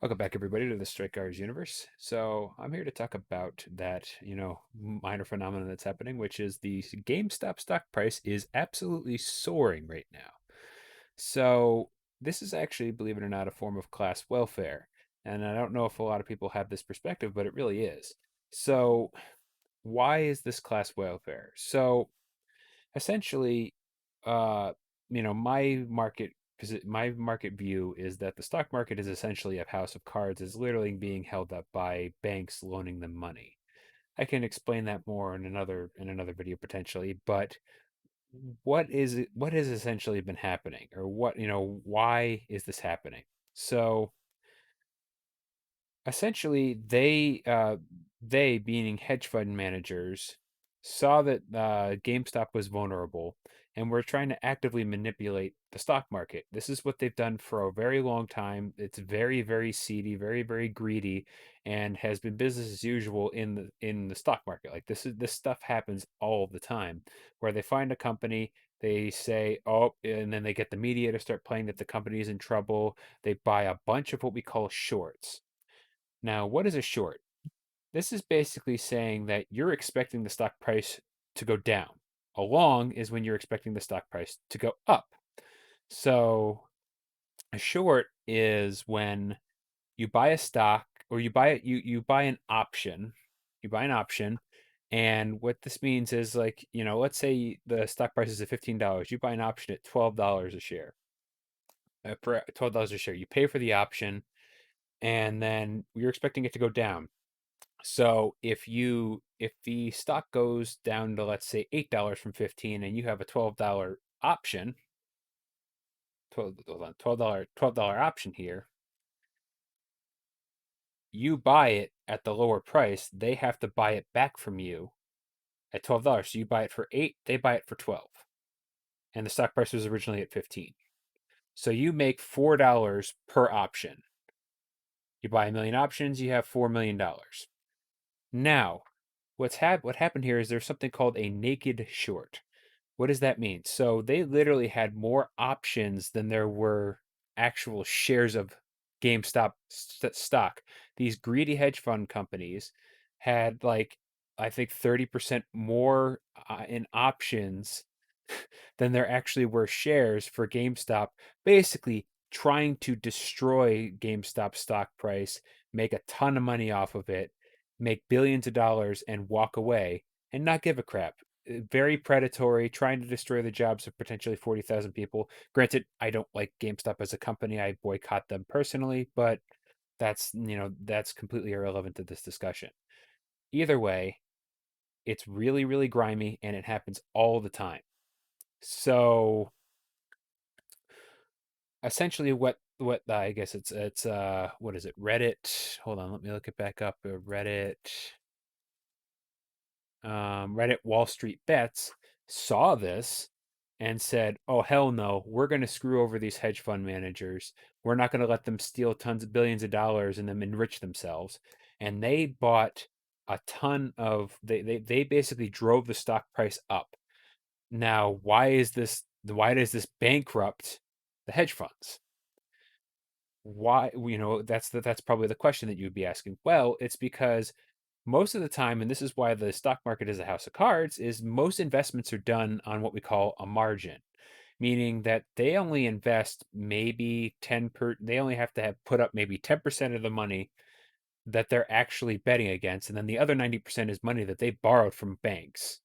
Welcome back, everybody, to the Strike Guards universe. So I'm here to talk about that, minor phenomenon that's happening, which is the GameStop stock price is absolutely soaring right now. So this is actually, believe it or not, a form of class welfare. And I don't know if a lot of people have this perspective, but it really is. So why is this class welfare? So essentially, uh, my market view is that the stock market is essentially a house of cards, is literally being held up by banks loaning them money. I can explain that more in another video potentially, but what has essentially been happening, or why is this happening? So essentially they being hedge fund managers saw that GameStop was vulnerable and were trying to actively manipulate the stock market. This is what they've done for a very long time. It's very, very seedy, very, very greedy, and has been business as usual in the stock market. Like this stuff happens all the time, where they find a company, they say, oh, and then they get the media to start playing that the company is in trouble. They buy a bunch of what we call shorts. Now, what is a short? This is basically saying that you're expecting the stock price to go down. A long is when you're expecting the stock price to go up. So a short is when you buy a stock, or you buy an option. You buy an option, and what this means is, like, let's say the stock price is at $15. You buy an option at $12 a share. For $12 a share, you pay for the option, and then you're expecting it to go down. So if the stock goes down to, let's say, $8 from 15, and you have a $12 option, 12 hold on, $12 option here, you buy it at the lower price, they have to buy it back from you at $12. So you buy it for 8, they buy it for 12. And the stock price was originally at 15. So you make $4 per option. You buy a million options, you have $4 million. Now, what happened here is there's something called a naked short. What does that mean? So they literally had more options than there were actual shares of GameStop stock. These greedy hedge fund companies had, like, I think 30% more in options than there actually were shares for GameStop, basically trying to destroy GameStop stock price, make a ton of money off of it, make billions of dollars, and walk away and not give a crap. Very predatory, trying to destroy the jobs of potentially 40,000 people. Granted, I don't like GameStop as a company. I boycott them personally, but that's completely irrelevant to this discussion. Either way, it's really, really grimy, and it happens all the time. So essentially, what I guess it's what is it, Reddit? Hold on, let me look it back up. Reddit Wall Street Bets saw this and said, oh, hell no, we're going to screw over these hedge fund managers. We're not going to let them steal tons of billions of dollars and then enrich themselves. And they bought a ton of, they basically drove the stock price up. Now, why does this bankrupt the hedge funds? Why, that's probably the question that you'd be asking. Well, it's because most of the time, and this is why the stock market is a house of cards, is most investments are done on what we call a margin, meaning that they only invest maybe they only have to have put up maybe 10% of the money that they're actually betting against, and then the other 90% is money that they borrowed from banks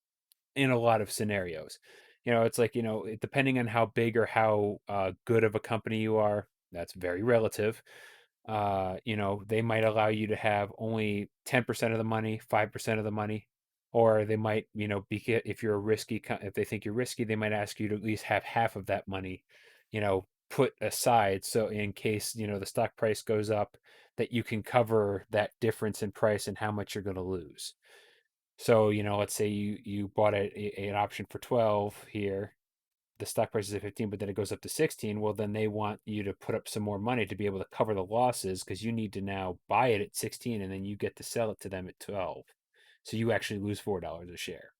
in a lot of scenarios. It's like, depending on how big or how good of a company you are, that's very relative. They might allow you to have only 10% of the money, 5% of the money, or they might, if you're a if they think you're risky, they might ask you to at least have half of that money, put aside. So in case, the stock price goes up, that you can cover that difference in price and how much you're going to lose. So, let's say you bought an option for 12 here, the stock price is at 15, but then it goes up to 16. Well, then they want you to put up some more money to be able to cover the losses, because you need to now buy it at 16, and then you get to sell it to them at 12. So you actually lose $4 a share.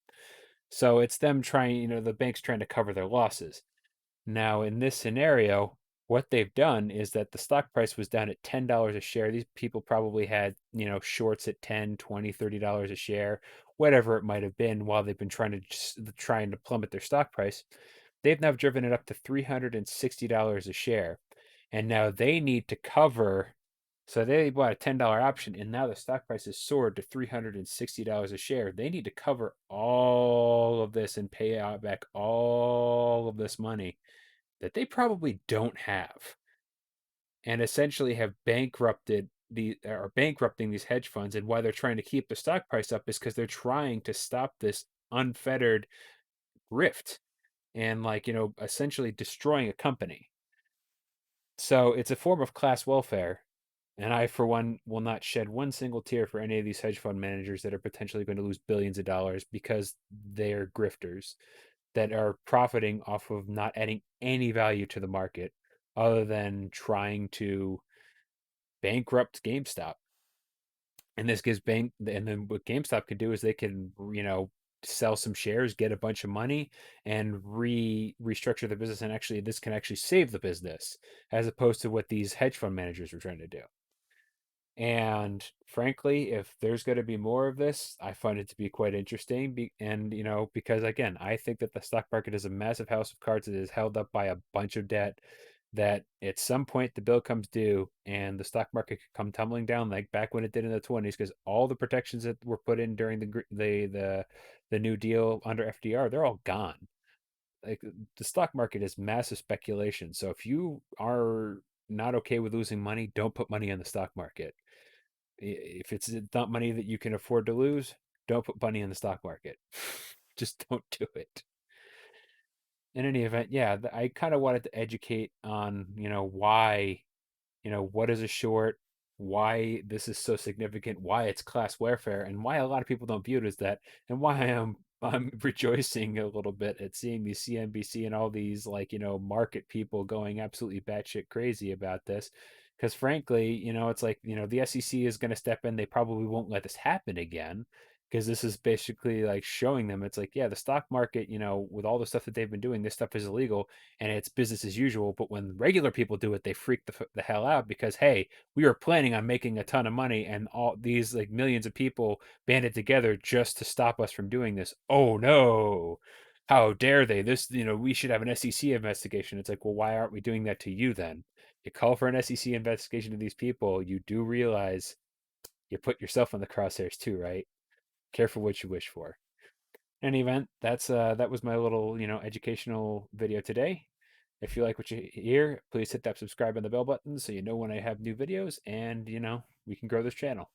So it's them trying, the bank's trying to cover their losses. Now, in this scenario, what they've done is that the stock price was down at $10 a share. These people probably had, shorts at 10, 20, $30 a share, whatever it might have been, while they've been trying to plummet their stock price. They've now driven it up to $360 a share. And now they need to cover. So they bought a $10 option, and now the stock price has soared to $360 a share. They need to cover all of this and pay out back all of this money that they probably don't have, and essentially have bankrupting these hedge funds. And why they're trying to keep the stock price up is because they're trying to stop this unfettered grift and, essentially destroying a company. So it's a form of class welfare. And I, for one, will not shed one single tear for any of these hedge fund managers that are potentially going to lose billions of dollars because they're grifters that are profiting off of not adding any value to the market other than trying to bankrupt GameStop. And this gives and then what GameStop can do is they can, sell some shares, get a bunch of money, and restructure the business. And actually, this can actually save the business as opposed to what these hedge fund managers are trying to do. And frankly, if there's going to be more of this, I find it to be quite interesting. And, because again, I think that the stock market is a massive house of cards that is held up by a bunch of debt, that at some point the bill comes due and the stock market could come tumbling down like back when it did in the 20s, because all the protections that were put in during the New Deal under FDR, they're all gone. Like, the stock market is massive speculation. So if you are not okay with losing money, don't put money in the stock market. If it's not money that you can afford to lose, don't put money in the stock market. Just don't do it. In any event, yeah, I kind of wanted to educate on, why, what is a short, why this is so significant, why it's class warfare, and why a lot of people don't view it as that, and why I'm rejoicing a little bit at seeing these CNBC and all these, market people going absolutely batshit crazy about this. Because frankly, it's like, the SEC is going to step in. They probably won't let this happen again, because this is basically like showing them it's like, yeah, the stock market, with all the stuff that they've been doing, this stuff is illegal and it's business as usual. But when regular people do it, they freak the hell out because, hey, we were planning on making a ton of money, and all these like millions of people banded together just to stop us from doing this. Oh no, how dare they? This, we should have an SEC investigation. It's like, well, why aren't we doing that to you then? You call for an SEC investigation to these people, you do realize you put yourself in the crosshairs too, right? Careful what you wish for. In any event, that was my little, educational video today. If you like what you hear, please hit that subscribe and the bell button so you know when I have new videos, and we can grow this channel.